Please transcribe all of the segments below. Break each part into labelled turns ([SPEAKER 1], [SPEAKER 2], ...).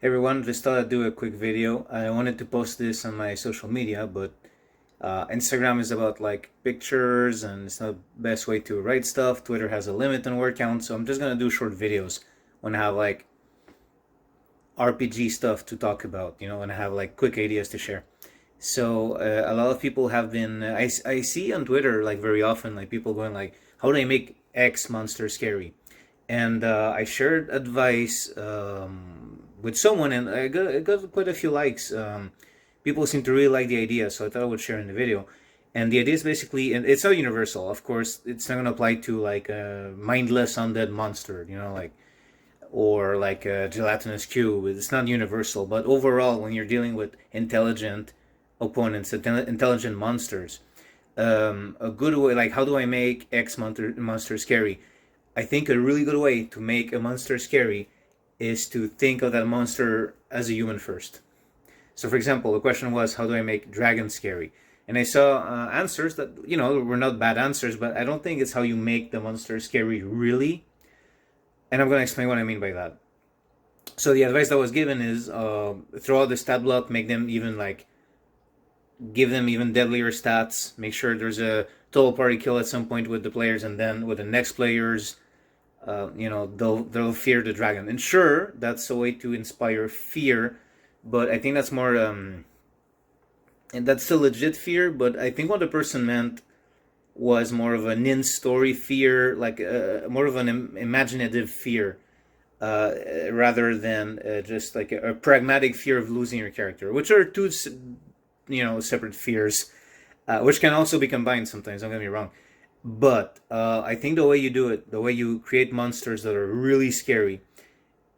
[SPEAKER 1] Hey everyone, just thought I'd do a quick video. I wanted to post this on my social media, but Instagram is about like pictures and it's not the best way to write stuff. Twitter has a limit on word count, so I'm just gonna do short videos when I have like RPG stuff to talk about, when I have like quick ideas to share. So a lot of people have been, I see on Twitter like very often, like people going like, how do I make X monster scary? And I shared advice with someone, and I got quite a few likes. People seem to really like the idea, so I thought I would share in the video. And the idea is basically, and it's not universal, of course. It's not going to apply to like a mindless undead monster, like or like a gelatinous cube. It's not universal, but overall, when you're dealing with intelligent opponents, intelligent monsters, a good way, like how do I make X monster scary? I think a really good way to make a monster scary is to think of that monster as a human first. So, for example, the question was, how do I make dragons scary? And I saw answers that, were not bad answers, but I don't think it's how you make the monster scary, really. And I'm going to explain what I mean by that. So, the advice that was given is throw out the stat block, make them even like, give them even deadlier stats, make sure there's a total party kill at some point with the players, and then with the next players, they'll fear the dragon. And sure, that's a way to inspire fear, but I think that's more and that's still legit fear. But I think what the person meant was more of a nin story fear, like more of an imaginative fear, rather than just like a pragmatic fear of losing your character, which are two separate fears, which can also be combined sometimes. Don't get me wrong. But I think the way you do it, the way you create monsters that are really scary,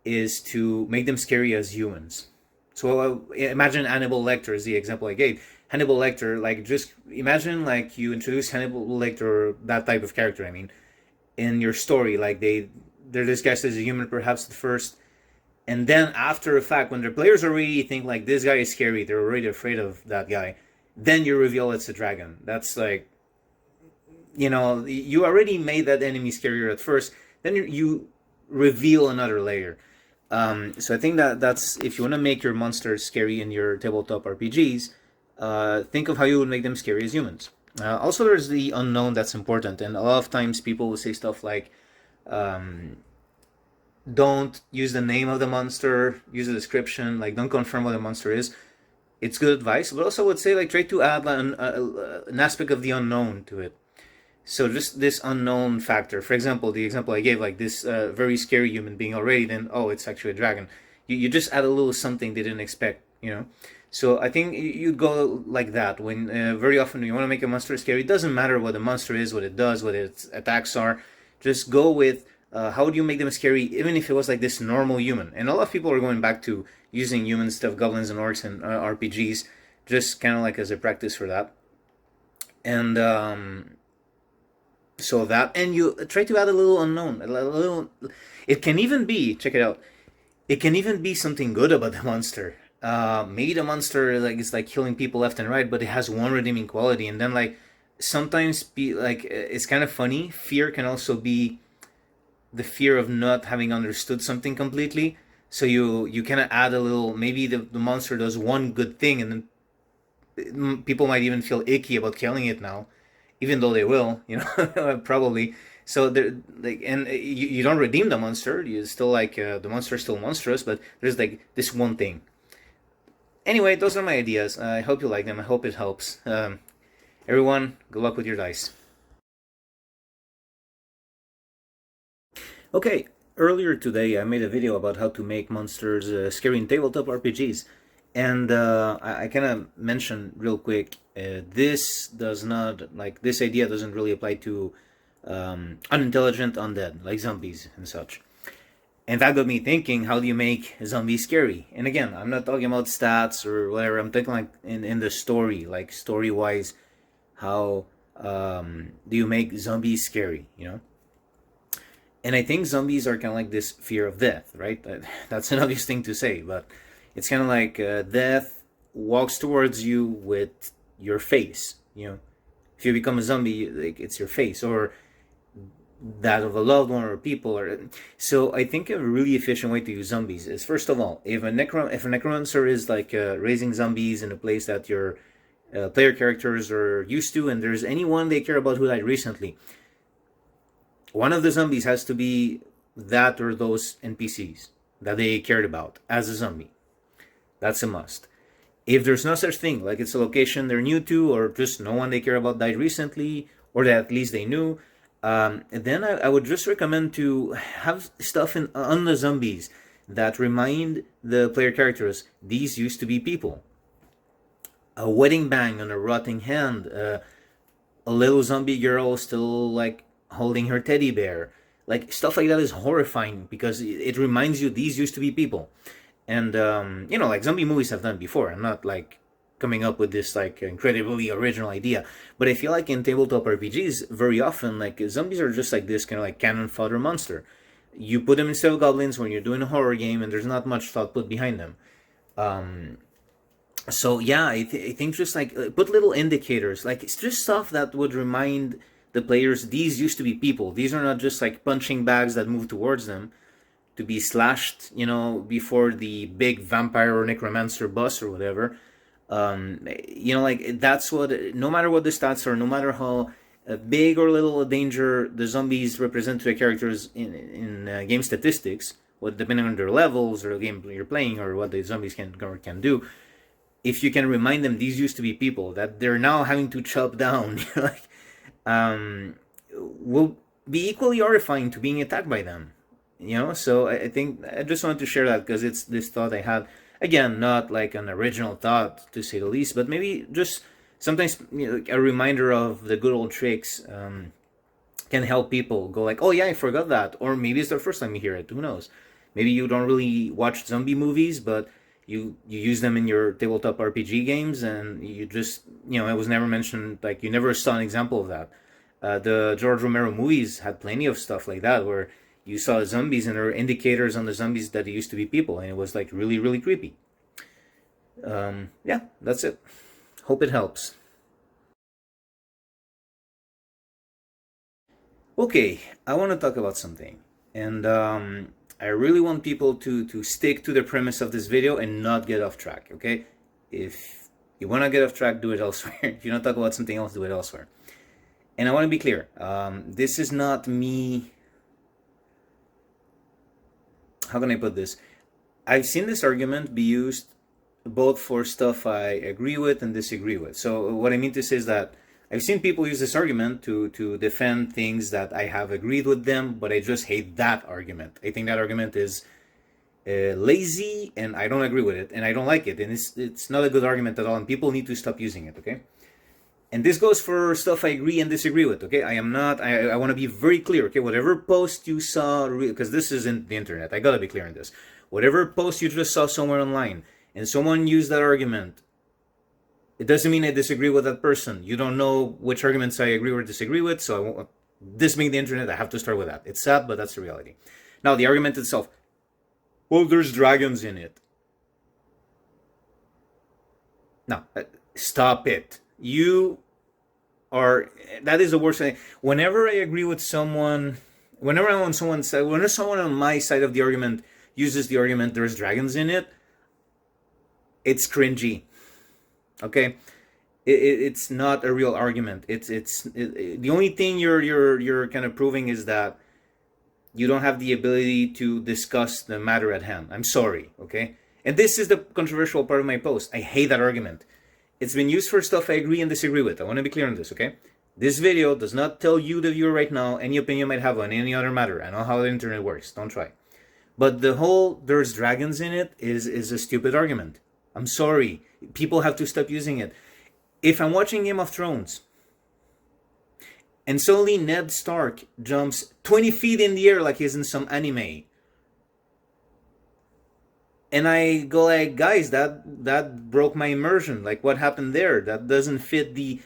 [SPEAKER 1] is to make them scary as humans. So imagine Hannibal Lecter is the example I gave. Hannibal Lecter, like just imagine like you introduce Hannibal Lecter, that type of character, I mean, in your story. Like they're disguised as a human perhaps at first. And then after a fact, when the players already think like this guy is scary, they're already afraid of that guy, then you reveal it's a dragon. That's like, you already made that enemy scarier at first, then you reveal another layer. So I think that's, if you want to make your monsters scary in your tabletop RPGs, think of how you would make them scary as humans. Also, there's the unknown that's important, and a lot of times people will say stuff like, don't use the name of the monster, use a description, like don't confirm what the monster is. It's good advice, but also I would say like try to add an aspect of the unknown to it. So just this unknown factor. For example, the example I gave, like this very scary human being already, then oh, it's actually a dragon. You just add a little something they didn't expect. So I think you'd go like that. When very often you want to make a monster scary, it doesn't matter what the monster is, what it does, what its attacks are. Just go with how do you make them scary, even if it was like this normal human. And a lot of people are going back to using human stuff, goblins and orcs and RPGs, just kind of like as a practice for that. And so that, and you try to add a little unknown, a little. It can even be, check it out. It can even be something good about the monster. Maybe the monster like is like killing people left and right, but it has one redeeming quality. And then like sometimes be like it's kind of funny. Fear can also be the fear of not having understood something completely. So you kind of add a little. Maybe the monster does one good thing, and then people might even feel icky about killing it now, even though they will, probably. So they're like, and you don't redeem the monster. You still like the monster is still monstrous, but there's like this one thing. Anyway, those are my ideas. I hope you like them. I hope it helps. Everyone, good luck with your dice. Okay, earlier today I made a video about how to make monsters scary in tabletop RPGs. And I kind of mentioned real quick, this does not, like, this idea doesn't really apply to unintelligent undead, like zombies and such. And that got me thinking, how do you make zombies scary? And again, I'm not talking about stats or whatever, I'm thinking like in the story, like story-wise, how do you make zombies scary? And I think zombies are kind of like this fear of death, right? That's an obvious thing to say, but it's kind of like death walks towards you with your face. If you become a zombie, like it's your face. Or that of a loved one or people. Or so I think a really efficient way to use zombies is, first of all, if a necromancer is like raising zombies in a place that your player characters are used to, and there's anyone they care about who died recently, one of the zombies has to be that or those NPCs that they cared about as a zombie. That's a must. If there's no such thing, like it's a location they're new to, or just no one they care about died recently, or that at least they knew, then I would just recommend to have stuff on the zombies that remind the player characters these used to be people. A wedding bang on a rotting hand, a little zombie girl still like holding her teddy bear, like stuff like that is horrifying because it reminds you these used to be people. And like zombie movies have done before. I'm not like coming up with this like incredibly original idea, but I feel like in tabletop RPGs very often like zombies are just like this kind of like cannon fodder monster. You put them instead of goblins when you're doing a horror game, and there's not much thought put behind them. So yeah, I think just like put little indicators, like it's just stuff that would remind the players these used to be people. These are not just like punching bags that move towards them to be slashed, before the big vampire or necromancer boss or whatever. Like that's what, no matter what the stats are, no matter how big or little a danger the zombies represent to the characters in game statistics, what depending on their levels or the game you're playing or what the zombies can do, if you can remind them these used to be people that they're now having to chop down, like, will be equally horrifying to being attacked by them. So I think I just wanted to share that because it's this thought I had. Again, not like an original thought to say the least, but maybe just sometimes a reminder of the good old tricks can help people go like, oh yeah, I forgot that. Or maybe it's their first time you hear it. Who knows? Maybe you don't really watch zombie movies, but you use them in your tabletop RPG games, and you just, it was never mentioned, like you never saw an example of that. The George Romero movies had plenty of stuff like that where you saw zombies and there were indicators on the zombies that it used to be people, and it was like really, really creepy. Yeah, that's it. Hope it helps. Okay, I want to talk about something, and I really want people to stick to the premise of this video and not get off track. Okay, if you want to get off track, do it elsewhere. If you want to talk about something else, do it elsewhere. And I want to be clear. This is not me. How can I put this? I've seen this argument be used both for stuff I agree with and disagree with. So what I mean to say is that I've seen people use this argument to defend things that I have agreed with them, but I just hate that argument. I think that argument is lazy, and I don't agree with it, and I don't like it, and it's not a good argument at all, and people need to stop using it, okay? And this goes for stuff I agree and disagree with, okay? I want to be very clear, okay? Whatever post you saw, because this isn't the internet, I gotta be clear on this. Whatever post you just saw somewhere online, and someone used that argument, it doesn't mean I disagree with that person. You don't know which arguments I agree or disagree with, so I won't, this being the internet, I have to start with that. It's sad, but that's the reality. Now, the argument itself, well, there's dragons in it. No, stop it. That is the worst thing. Whenever I agree with someone, whenever someone on my side of the argument uses the argument there's dragons in it, it's cringy. Okay, it's not a real argument. The only thing you're kind of proving is that you don't have the ability to discuss the matter at hand. I'm sorry, okay? And this is the controversial part of my post. I hate that argument. It's been used for stuff I agree and disagree with. I want to be clear on this, okay? This video does not tell you, the viewer right now, any opinion you might have on any other matter. I know how the internet works. Don't try. But the whole there's dragons in it is a stupid argument. I'm sorry. People have to stop using it. If I'm watching Game of Thrones and suddenly Ned Stark jumps 20 feet in the air like he's in some anime, and I go like, guys, that broke my immersion. Like, what happened there? That doesn't fit the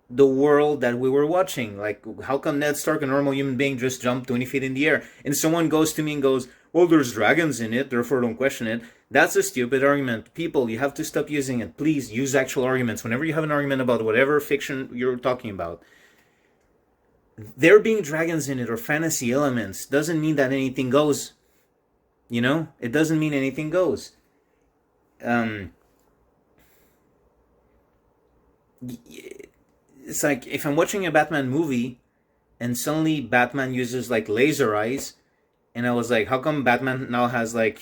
[SPEAKER 1] world that we were watching. Like, how come Ned Stark, a normal human being, just jumped 20 feet in the air? And someone goes to me and goes, well, there's dragons in it, therefore don't question it. That's a stupid argument. People, you have to stop using it. Please use actual arguments. Whenever you have an argument about whatever fiction you're talking about, There being dragons in it or fantasy elements doesn't mean that anything goes. You know, it doesn't mean anything goes. Um, it's like if I'm watching a Batman movie and suddenly Batman uses like laser eyes, and I was like, how come Batman now has like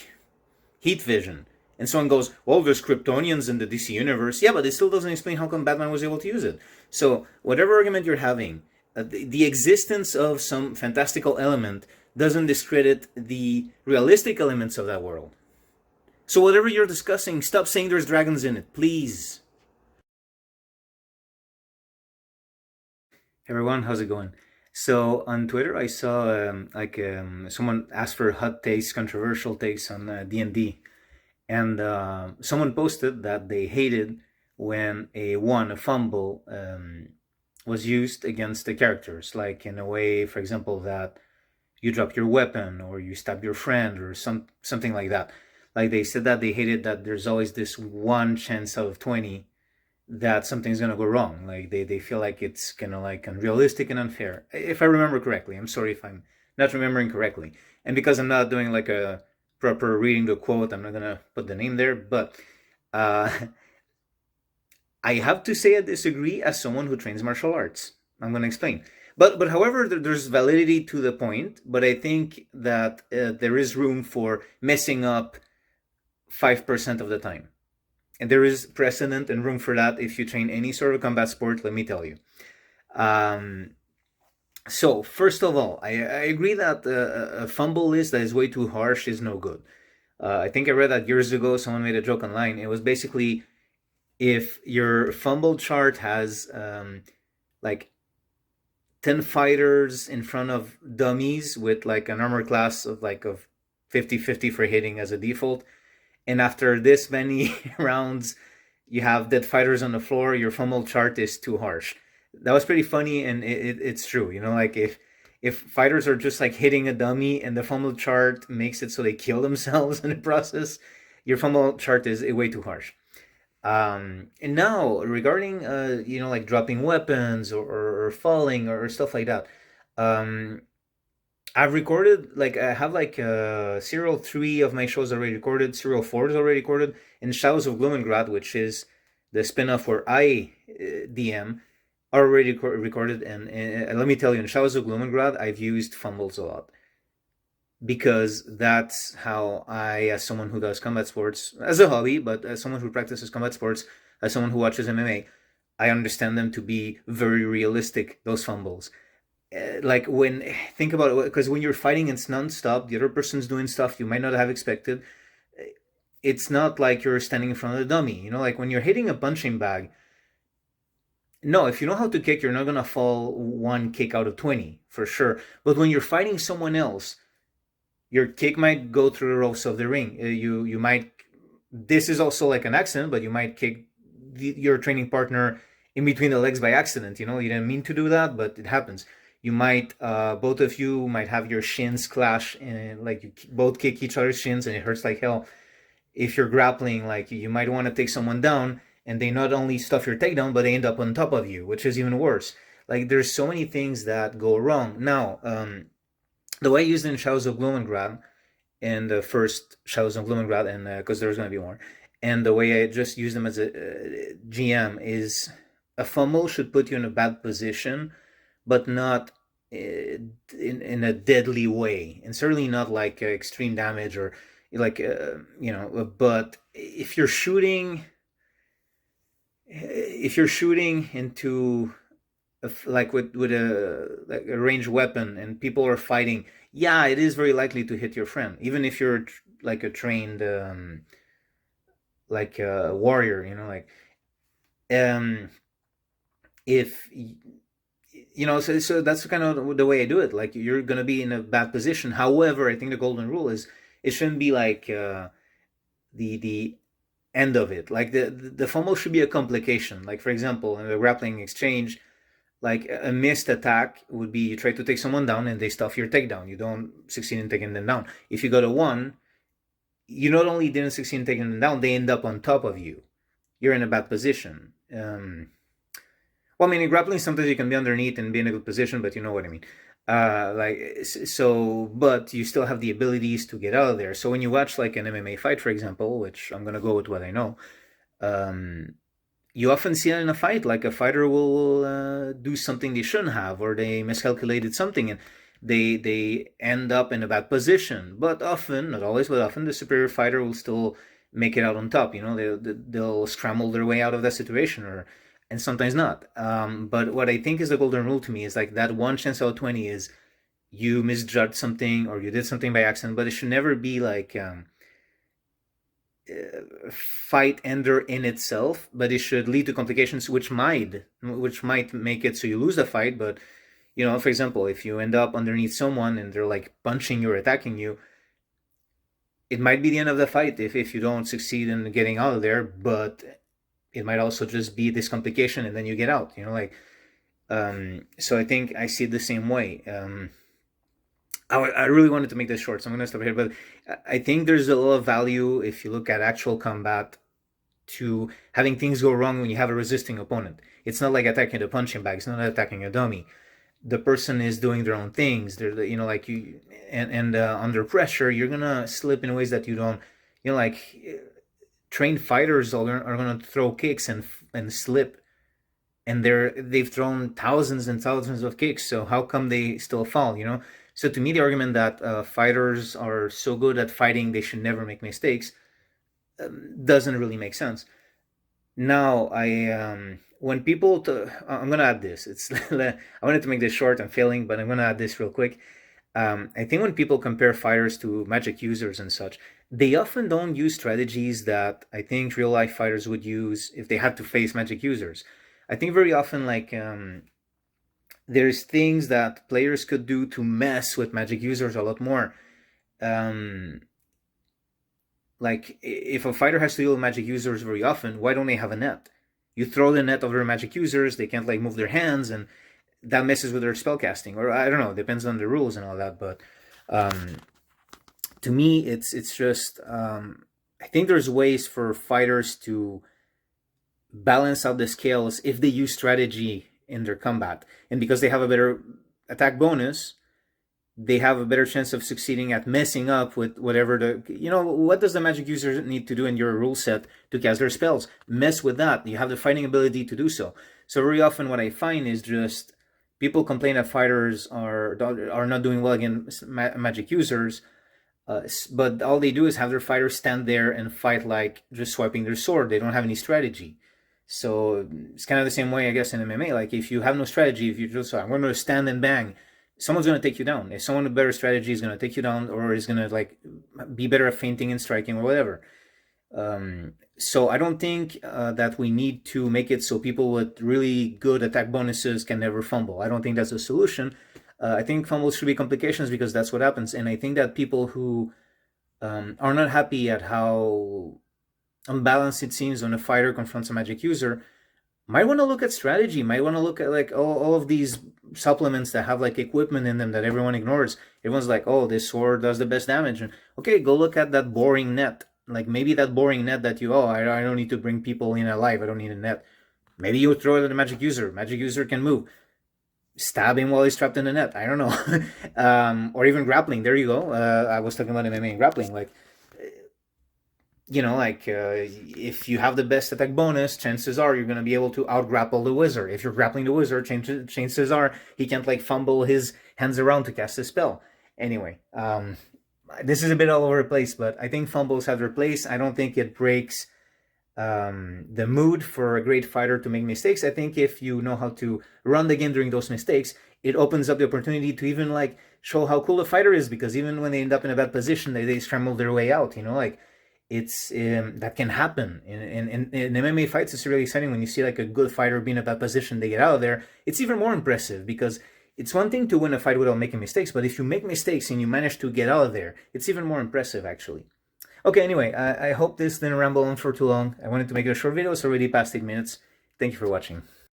[SPEAKER 1] heat vision? And someone goes, well, there's Kryptonians in the DC universe. Yeah, but it still doesn't explain how come Batman was able to use it. So whatever argument you're having, the existence of some fantastical element doesn't discredit the realistic elements of that world. So whatever you're discussing, stop saying there's dragons in it, please. Hey everyone, how's it going? So on Twitter, I saw someone asked for hot takes, controversial takes on D&D, and someone posted that they hated when a fumble was used against the characters, like in a way, for example, that you drop your weapon or you stab your friend or something like that. Like they said that they hated that there's always this one chance out of 20 that something's gonna go wrong. Like they feel like it's kind of like unrealistic and unfair. If I remember correctly, I'm sorry if I'm not remembering correctly. And because I'm not doing like a proper reading the quote, I'm not gonna put the name there. But uh, I have to say I disagree as someone who trains martial arts. I'm gonna explain. But however, there's validity to the point. But I think that there is room for messing up 5% of the time. And there is precedent and room for that if you train any sort of combat sport, let me tell you. Um, so, first of all, I agree that a fumble list that is way too harsh is no good. I think I read that years ago, someone made a joke online. It was basically if your fumble chart has like 10 fighters in front of dummies with like an armor class of 50-50 for hitting as a default, and after this many rounds you have dead fighters on the floor, your fumble chart is too harsh. That was pretty funny, and it's true. You know, like if fighters are just like hitting a dummy and the fumble chart makes it so they kill themselves in the process, your fumble chart is way too harsh. And now regarding like dropping weapons or falling or stuff like that, um, I've recorded like I have like serial 3 of my shows already recorded, serial 4 is already recorded, and Shadows of Gloomgrad, which is the spin-off where I DM, already recorded. And let me tell you, in Shadows of Gloomgrad, I've used fumbles a lot because that's how I, as someone who does combat sports as a hobby, but as someone who practices combat sports, as someone who watches MMA, I understand them to be very realistic. Those fumbles, like when think about it, because when you're fighting it's non-stop, the other person's doing stuff you might not have expected. It's not like you're standing in front of the dummy, you know, like when you're hitting a punching bag. No, if you know how to kick, you're not gonna fall one kick out of 20 for sure. But when you're fighting someone else, your kick might go through the ropes of the ring. You might, this is also like an accident, but you might kick your training partner in between the legs by accident. You know, you didn't mean to do that, but it happens. You might, both of you might have your shins clash, and like you both kick each other's shins, and it hurts like hell. If you're grappling, like you might want to take someone down, and they not only stuff your takedown, but they end up on top of you, which is even worse. Like there's so many things that go wrong. Now, the way I used it in Shadows of Gloomgrad, and the first Shadows of Gloomgrad, and because there's going to be more, and the way I just use them as a GM is a fumble should put you in a bad position, but not in a deadly way, and certainly not like extreme damage or like But if you're shooting into like with a ranged weapon and people are fighting, yeah, it is very likely to hit your friend, even if you're like a trained like a warrior, you know, like um if so that's kind of the way I do it. Like you're gonna be in a bad position. However, I think the golden rule is it shouldn't be like the end of it. Like the fumble should be a complication. Like for example, in the grappling exchange, like a missed attack would be you try to take someone down and they stuff your takedown. You don't succeed in taking them down. If you go to one, you not only didn't succeed in taking them down, they end up on top of you. You're in a bad position. Well, I mean, in grappling, sometimes you can be underneath and be in a good position, but you know what I mean. So, but you still have the abilities to get out of there. So when you watch like an MMA fight, for example, which I'm gonna go with what I know, um, you often see it in a fight, like a fighter will do something they shouldn't have, or they miscalculated something, and they end up in a bad position. But often, not always, but often, the superior fighter will still make it out on top. You know, they'll scramble their way out of that situation, or and sometimes not. But what I think is the golden rule to me is like that one chance out of 20 is you misjudged something or you did something by accident, but it should never be like fight ender in itself, but it should lead to complications which might make it so you lose the fight. But you know, for example, if you end up underneath someone and they're like punching you or attacking you, it might be the end of the fight if you don't succeed in getting out of there. But it might also just be this complication and then you get out, you know, like so I think I see it the same way. I really wanted to make this short, so I'm going to stop here. But I think there's a lot of value if you look at actual combat to having things go wrong when you have a resisting opponent. It's not like attacking the punching bag. It's not attacking a dummy. The person is doing their own things. They're, you know, like you, and under pressure, you're gonna slip in ways that you don't, you know, like trained fighters are gonna throw kicks and slip, and they've thrown thousands and thousands of kicks. So how come they still fall? You know. So to me, the argument that fighters are so good at fighting they should never make mistakes doesn't really make sense. Now, when people, I'm gonna add this. It's I wanted to make this short. I'm failing, but I'm gonna add this real quick. I think when people compare fighters to magic users and such, they often don't use strategies that I think real life fighters would use if they had to face magic users. I think very often, like there's things that players could do to mess with magic users a lot more. Um, like if a fighter has to deal with magic users very often, why don't they have a net? You throw the net over magic users, they can't like move their hands, and that messes with their spellcasting. Or I don't know, depends on the rules and all that. But to me, it's just I think there's ways for fighters to balance out the scales if they use strategy in their combat, and because they have a better attack bonus, they have a better chance of succeeding at messing up with whatever what does the magic user need to do in your rule set to cast their spells? Mess with that. You have the fighting ability to do so. So very often what I find is just people complain that fighters are not doing well against magic users, but all they do is have their fighters stand there and fight like just swiping their sword. They don't have any strategy. So it's kind of the same way, I guess, in MMA. Like if you have no strategy, if you just I'm going to stand and bang, someone's going to take you down. If someone with better strategy is going to take you down, or is going to like be better at feinting and striking or whatever. So I don't think that we need to make it so people with really good attack bonuses can never fumble. I don't think that's a solution. I think fumbles should be complications because that's what happens. And I think that people who are not happy at how unbalanced it seems when a fighter confronts a magic user might want to look at strategy, might want to look at like all of these supplements that have like equipment in them that everyone ignores. Everyone's like, oh, this sword does the best damage. And okay, go look at that boring net. Like maybe that boring net that I don't need to bring people in alive. I don't need a net. Maybe you throw it at a magic user. Magic user can move. Stab him while he's trapped in the net. I don't know. Or even grappling. There you go. I was talking about MMA and grappling. Like, if you have the best attack bonus, chances are you're going to be able to out-grapple the wizard. If you're grappling the wizard, chances are he can't like fumble his hands around to cast a spell. Anyway, this is a bit all over the place, but I think fumbles have their place. I don't think it breaks the mood for a great fighter to make mistakes. I think if you know how to run the game during those mistakes, it opens up the opportunity to even like show how cool the fighter is, because even when they end up in a bad position, they scramble their way out, like it's that can happen in MMA fights. It's really exciting when you see like a good fighter be in a bad position, they get out of there. It's even more impressive because it's one thing to win a fight without making mistakes, but if you make mistakes and you manage to get out of there, it's even more impressive actually. Okay, anyway, I hope this didn't ramble on for too long. I wanted to make it a short video. It's already past 8 minutes. Thank you for watching.